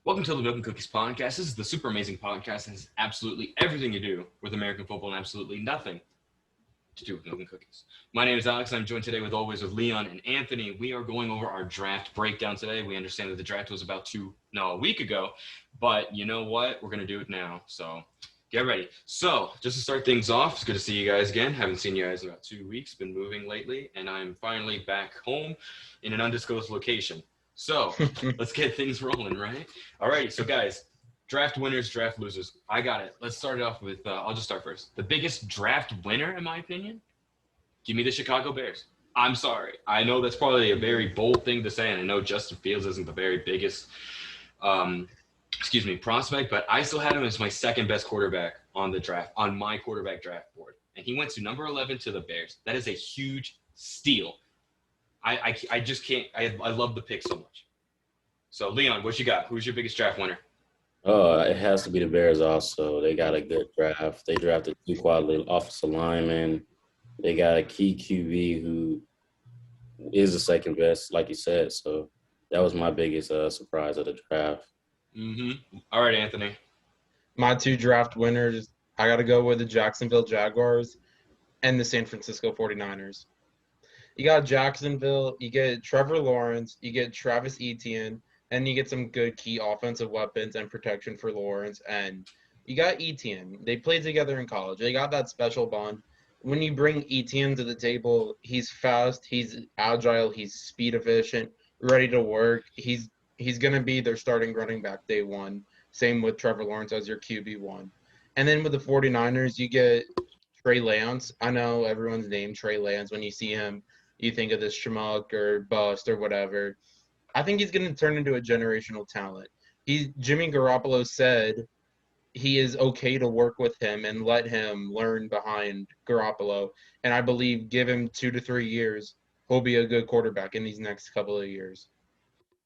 Welcome to the Milk and Cookies podcast. This is the super amazing podcast that has absolutely everything to do with American football and absolutely nothing to do with Milk and Cookies. My name is Alex. I'm joined today with Leon and Anthony. We are going over our draft breakdown today. We understand that the draft was a week ago, but you know what? We're going to do it now. So get ready. So just to start things off, it's good to see you guys again. Haven't seen you guys in about 2 weeks. Been moving lately, and I'm finally back home in an undisclosed location. So let's get things rolling, right? All right, so guys, draft winners, draft losers. I got it. Let's start it off with, I'll just start first. The biggest draft winner, in my opinion, give me the Chicago Bears. I'm sorry. I know that's probably a very bold thing to say, and I know Justin Fields isn't the very biggest, prospect, but I still had him as my second best quarterback on the draft, on my quarterback draft board. And he went to number 11 to the Bears. That is a huge steal. I just can't. I love the pick so much. So, Leon, what you got? Who's your biggest draft winner? It has to be the Bears also. They got a good draft. They drafted 2 quality offensive linemen. They got a key QB who is the second best, like you said. So that was my biggest surprise of the draft. All right, Anthony. My 2 draft winners, I got to go with the Jacksonville Jaguars and the San Francisco 49ers. You got Jacksonville, you get Trevor Lawrence, you get Travis Etienne, and you get some good key offensive weapons and protection for Lawrence. And you got Etienne. They played together in college. They got that special bond. When you bring Etienne to the table, he's fast, he's agile, he's speed efficient, ready to work. He's going to be their starting running back day one. Same with Trevor Lawrence as your QB1. And then with the 49ers, you get Trey Lance. I know everyone's named Trey Lance. When you see him, you think of this schmuck or bust or whatever. I think he's going to turn into a generational talent. Jimmy Garoppolo said he is okay to work with him and let him learn behind Garoppolo. And I believe give him 2 to 3 years, he'll be a good quarterback in these next couple of years.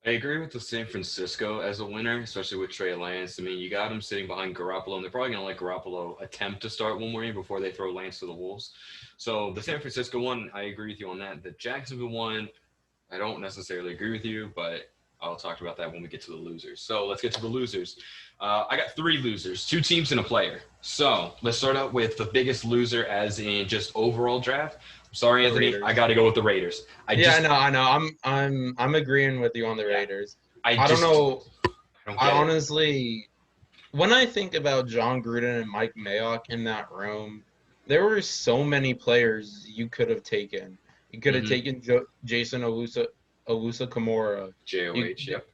I agree with the San Francisco as a winner, especially with Trey Lance. I mean, you got him sitting behind Garoppolo, and they're probably going to let Garoppolo attempt to start one more year before they throw Lance to the Wolves. So the San Francisco one, I agree with you on that. The Jacksonville one, I don't necessarily agree with you, but I'll talk about that when we get to the losers. So let's get to the losers. I got 3 losers, 2 teams and a player. So let's start out with the biggest loser as in just overall draft. I'm sorry, Anthony. I got to go with the Raiders. I know. I'm agreeing with you on the Raiders. I don't know. I honestly, when I think about John Gruden and Mike Mayock in that room, there were so many players you could have taken. You could have taken Jason Wussocormo. JOH, yep.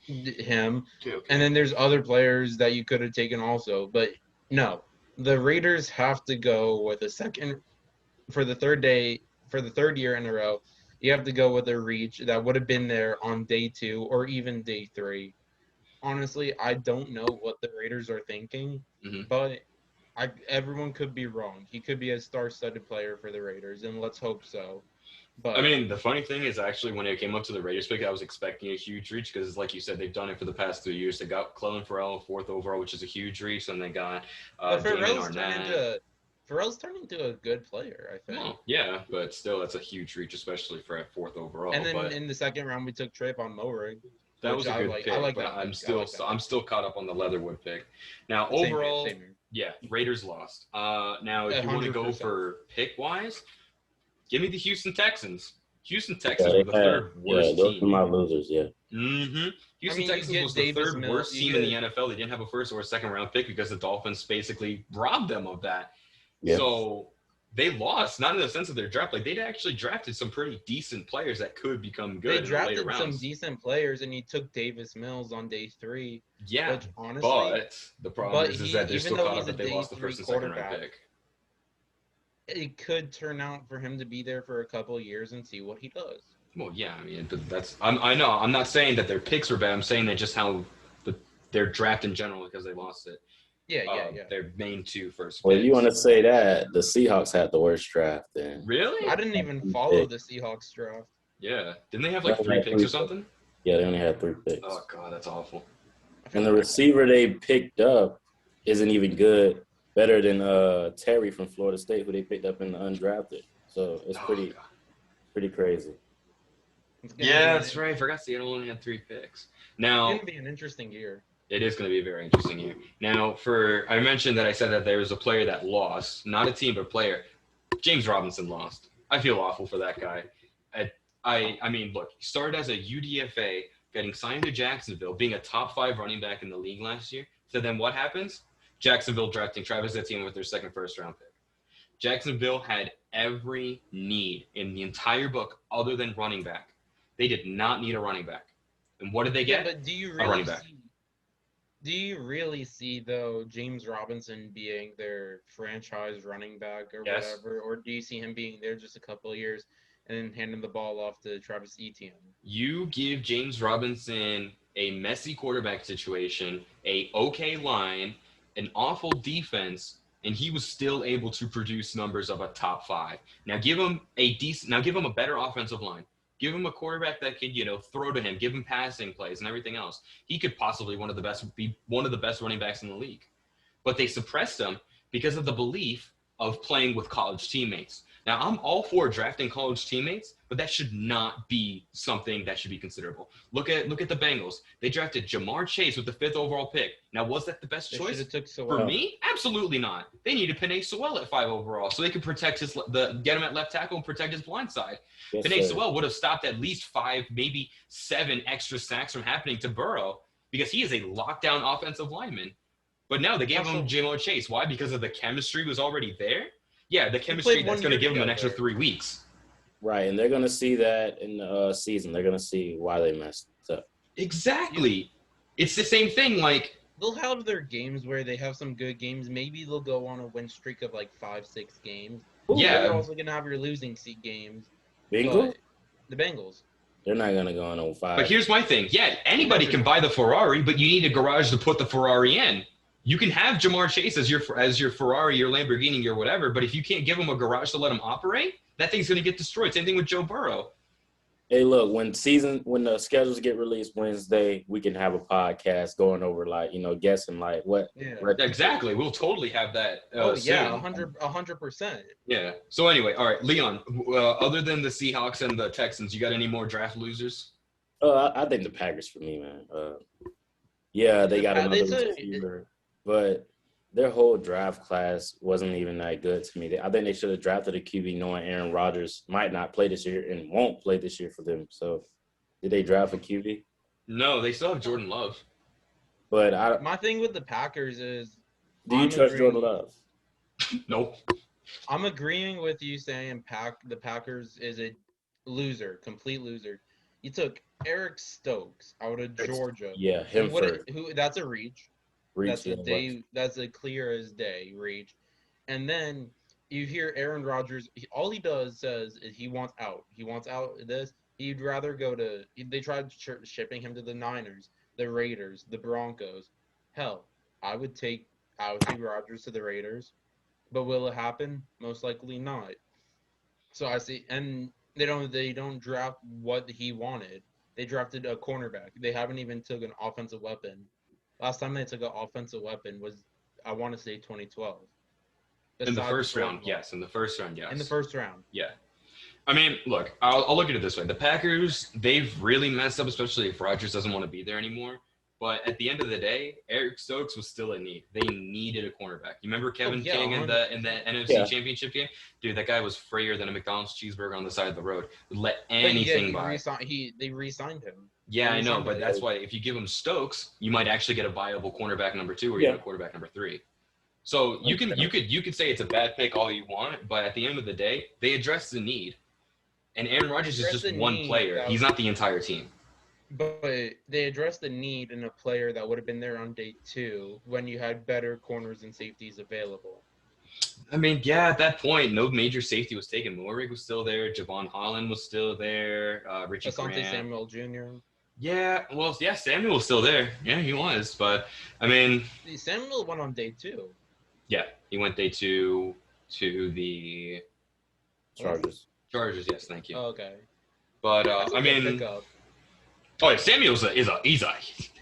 Him. Okay. And then there's other players that you could have taken also. But no, the Raiders have to go with a second for the third year in a row. You have to go with a reach that would have been there on day 2 or even day 3. Honestly, I don't know what the Raiders are thinking, but everyone could be wrong. He could be a star-studded player for the Raiders, and let's hope so. But I mean, the funny thing is actually when it came up to the Raiders pick, I was expecting a huge reach because, like you said, they've done it for the past 3 years. They got Clelin Ferrell 4th overall, which is a huge reach, and they got Ferrell's turned into a good player, I think. Well, yeah, but still, that's a huge reach, especially for a 4th overall. And then in the second round, we took Trayvon Mullen. That was a good pick, but I'm still caught up on the Leatherwood pick. Now, overall, yeah, Raiders lost. Now, if you want to go for pick-wise, give me the Houston Texans. Houston Texans were the third worst team. Yeah, those are my losers, yeah. Houston Texans was the third worst team in the NFL. They didn't have a first or a second round pick because the Dolphins basically robbed them of that. Yeah. So they lost, not in the sense of their draft. Like, they'd actually drafted some pretty decent players that could become good. They drafted some decent players, and you took Davis Mills on day 3. Yeah, which, honestly, but the problem is that they're still caught up that they lost the first and second round pick. It could turn out for him to be there for a couple of years and see what he does. Well, yeah, I mean, but I know. I'm not saying that their picks were bad. I'm saying that just how their draft in general, because they lost it. Yeah. Their main 2 first picks. Well, you want to say that the Seahawks had the worst draft then. Really? I didn't even follow the Seahawks draft. Yeah. Didn't they have like 3 picks or something? Yeah, they only had 3 picks. Oh, God, that's awful. And the receiver they picked up isn't even good. Better than Terry from Florida State, who they picked up in the undrafted. So it's pretty crazy. Yeah, that's right. I forgot Seattle only had 3 picks. Now, It's going to be an interesting year. it is going to be a very interesting year. Now, I mentioned that I said that there was a player that lost, not a team, but a player. James Robinson lost. I feel awful for that guy. I mean, look, he started as a UDFA, getting signed to Jacksonville, being a top 5 running back in the league last year. So then what happens? Jacksonville drafting Travis Etienne with their second first-round pick. Jacksonville had every need in the entire book other than running back. They did not need a running back. And what did they get? But do you A running really back. see, though, James Robinson being their franchise running back or Yes. whatever? Or do you see him being there just a couple of years and then handing the ball off to Travis Etienne? You give James Robinson a messy quarterback situation, a okay line, an awful defense, and he was still able to produce numbers of a top 5. Now give him a better offensive line. Give him a quarterback that can, throw to him, give him passing plays and everything else. He could possibly be one of the best running backs in the league. But they suppressed him because of the belief of playing with college teammates. Now, I'm all for drafting college teammates, but that should not be something that should be considerable. Look at the Bengals. They drafted Jamar Chase with the 5th overall pick. Now, was that the best choice? For me? Absolutely not. They needed Penei Sewell at 5 overall so they could protect get him at left tackle and protect his blind side. Yes, Penei sir. Sewell would have stopped at least 5, maybe 7 extra sacks from happening to Burrow because he is a lockdown offensive lineman. But no, they gave him Jamar Chase. Why? Because of the chemistry was already there? Yeah, the chemistry that's going to give them an extra 3 weeks. Right, and they're going to see that in the season. They're going to see why they messed up. Exactly. It's the same thing. Like, they'll have their games where they have some good games. Maybe they'll go on a win streak of like 5-6 games. Yeah. You're also going to have your losing seat games. Bengals? The Bengals. They're not going to go on 5. But here's my thing. Yeah, anybody can buy the Ferrari, but you need a garage to put the Ferrari in. You can have Jamar Chase as your Ferrari, your Lamborghini, your whatever, but if you can't give him a garage to let him operate, that thing's going to get destroyed. Same thing with Joe Burrow. Hey, look, when the schedules get released Wednesday, we can have a podcast going over, guessing, what. Yeah. Exactly. We'll totally have that soon. 100%. Yeah. So anyway, all right, Leon, other than the Seahawks and the Texans, you got any more draft losers? I think the Packers for me, man. They got another receiver, but their whole draft class wasn't even that good to me. I think they should have drafted a QB knowing Aaron Rodgers might not play this year and won't play this year for them. So, did they draft a QB? No, they still have Jordan Love. But my thing with the Packers is, do you trust Jordan Love? Nope. I'm agreeing with you saying the Packers is a loser, complete loser. You took Eric Stokes out of Georgia. Yeah, him first. That's a reach. That's a clear as day reach. And then you hear Aaron Rodgers. All he says is he wants out. He wants out of this. He'd rather go to. They tried shipping him to the Niners, the Raiders, the Broncos. Hell, I would take Rodgers to the Raiders, but will it happen? Most likely not. So I see, and they don't draft what he wanted. They drafted a cornerback. They haven't even took an offensive weapon. Last time they took an offensive weapon was, I want to say, 2012. In the first round, yes. In the first round, yes. In the first round. Yeah. I mean, look, I'll look at it this way. The Packers, they've really messed up, especially if Rodgers doesn't want to be there anymore. But at the end of the day, Eric Stokes was still in need. They needed a cornerback. You remember Kevin King in the NFC Championship game? Dude, that guy was freer than a McDonald's cheeseburger on the side of the road. Would let anything by. They re-signed him. Yeah, I know, but that's why if you give him Stokes, you might actually get a viable cornerback number 2 or even a quarterback number 3. So you could say it's a bad pick all you want, but at the end of the day, they addressed the need. And Aaron Rodgers is just one player. He's not the entire team. But they addressed the need in a player that would have been there on day 2 when you had better corners and safeties available. I mean, yeah, at that point, no major safety was taken. Moehrig was still there. Javon Holland was still there. Richie Asante Grant. Samuel Jr. Yeah, well, yeah, Samuel was still there. Yeah, he was. But, I mean. Samuel went on day 2. Yeah, he went day 2 to the Chargers. Chargers, yes, thank you. Oh, okay. But, I mean. Oh, yeah, Samuel's he's a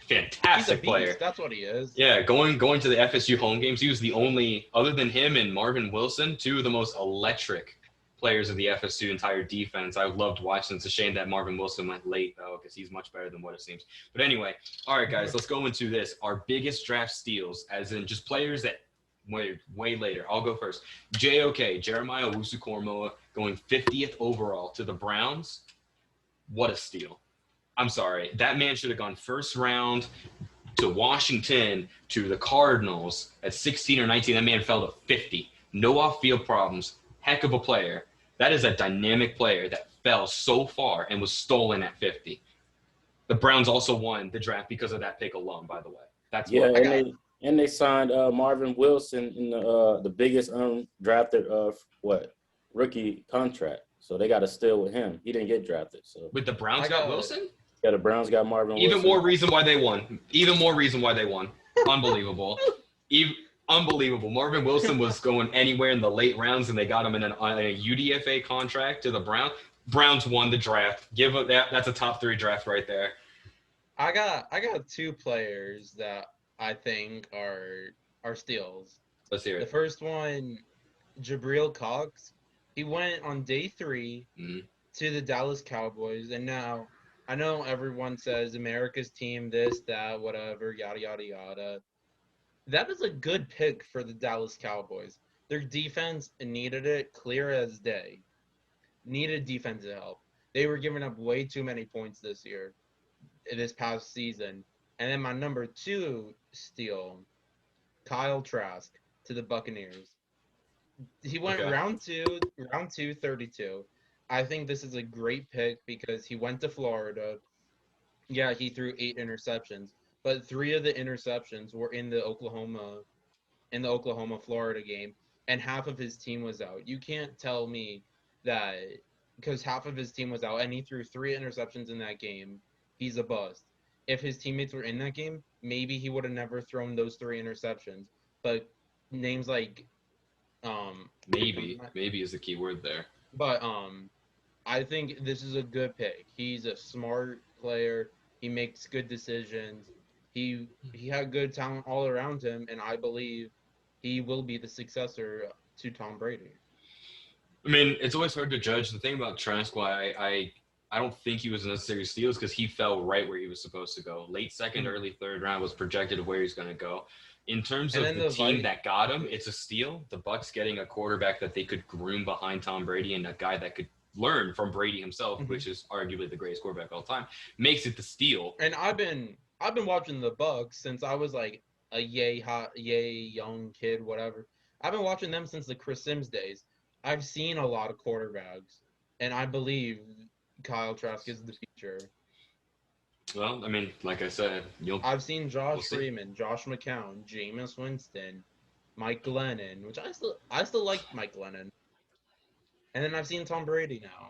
fantastic player. That's what he is. Yeah, going to the FSU home games, he was the only, other than him and Marvin Wilson, 2 of the most electric players of the FSU entire defense. I loved watching. It's a shame that Marvin Wilson went late, though, because he's much better than what it seems. But anyway, all right, guys, let's go into this. Our biggest draft steals, as in just players that way later. I'll go first. JOK, Jeremiah Wussocormo, going 50th overall to the Browns. What a steal. I'm sorry. That man should have gone first round to Washington, to the Cardinals at 16 or 19. That man fell to 50. No off-field problems. Heck of a player. That is a dynamic player that fell so far and was stolen at 50. The Browns also won the draft because of that pick alone, by the way. That's what and they signed Marvin Wilson in the biggest undrafted rookie contract. So they got a steal with him. He didn't get drafted. So with the Browns got Wilson? Yeah, the Browns got Marvin Wilson. Even more reason why they won. Unbelievable. Unbelievable. Marvin Wilson was going anywhere in the late rounds, and they got him in a UDFA contract to the Browns. Browns won the draft. Give up that. That's a top 3 draft right there. I got 2 players that I think are steals. Let's hear it. The first one, Jabril Cox. He went on day 3 to the Dallas Cowboys, and now I know everyone says America's team, this, that, whatever, yada, yada, yada. That is a good pick for the Dallas Cowboys. Their defense needed it, clear as day. Needed defensive help. They were giving up way too many points this past season. And then my number 2 steal, Kyle Trask to the Buccaneers. He went round 2, 32. I think this is a great pick because he went to Florida. Yeah, he threw 8 interceptions, but 3 of the interceptions were in the Oklahoma-Florida game, and half of his team was out. You can't tell me that because half of his team was out and he threw 3 interceptions in that game, he's a bust. If his teammates were in that game, maybe he would have never thrown those 3 interceptions. But names like maybe is the key word there. But I think this is a good pick. He's a smart player. He makes good decisions. He had good talent all around him, and I believe he will be the successor to Tom Brady. I mean, it's always hard to judge. The thing about Trask, why I don't think he was a necessary steal, is because he fell right where he was supposed to go. Late second, early third round was projected of where he's going to go. In terms of the team that got him, it's a steal. The Bucs getting a quarterback that they could groom behind Tom Brady and a guy that could learn from Brady himself, which is arguably the greatest quarterback of all time, makes it the steal. And I've been watching the Bucs since I was like a yay young kid, whatever. I've been watching them since the Chris Sims days. I've seen a lot of quarterbacks, and I believe Kyle Trask is the future. Well, I mean, like I said, I've seen Josh Freeman, Josh McCown, Jameis Winston, Mike Glennon, which I still like Mike Glennon. And then I've seen Tom Brady now.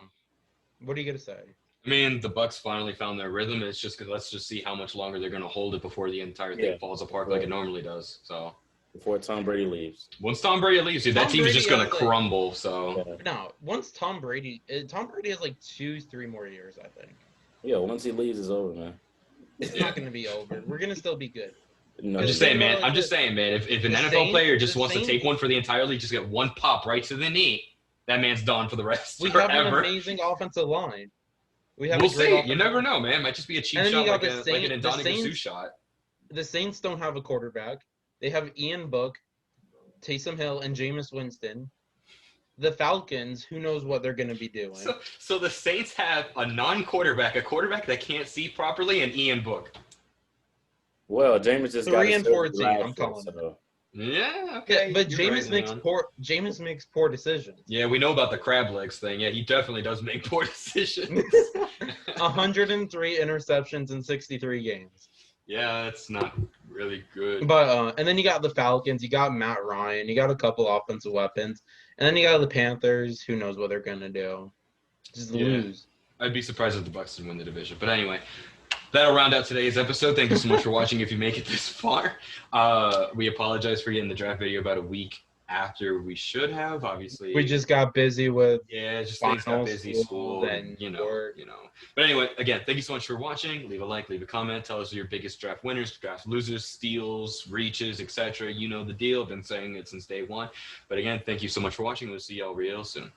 What are you gonna say? I mean, the Bucs finally found their rhythm. It's just because let's just see how much longer they're gonna hold it before the entire thing falls apart like it normally does. So before Tom Brady leaves. Once Tom Brady leaves, dude, that team is just gonna crumble. So no, once Tom Brady has like 2-3 more years, I think. Yeah, once he leaves, it's over, man. It's not gonna be over. We're gonna still be good. No, I'm just saying, man. If an NFL player just wants to take one for the entire league, just get one pop right to the knee, that man's done for the rest forever. We have an amazing offensive line. We'll see. You never know, man. It might just be a cheap shot like an Ndamukong shot. The Saints don't have a quarterback. They have Ian Book, Taysom Hill, and Jameis Winston. The Falcons, who knows what they're going to be doing. So the Saints have a non-quarterback, a quarterback that can't see properly, and Ian Book. Well, Jameis just 3 and 14. I'm calling it. Yeah, okay. Yeah, but Jameis makes poor decisions. Yeah, we know about the crab legs thing. Yeah, he definitely does make poor decisions. 103 interceptions in 63 games. Yeah, that's not really good. But and then you got the Falcons, you got Matt Ryan, you got a couple offensive weapons, and then you got the Panthers. Who knows what they're gonna do? Just lose. I'd be surprised if the Bucs didn't win the division. But anyway, that'll round out today's episode. Thank you so much for watching. If you make it this far, we apologize for getting the draft video about a week after we should have. Obviously, we just got busy with things got busy, school, and you know. But anyway, again, thank you so much for watching. Leave a like, leave a comment, tell us your biggest draft winners, draft losers, steals, reaches, etc. You know the deal. Been saying it since day one. But again, thank you so much for watching. We'll see y'all real soon.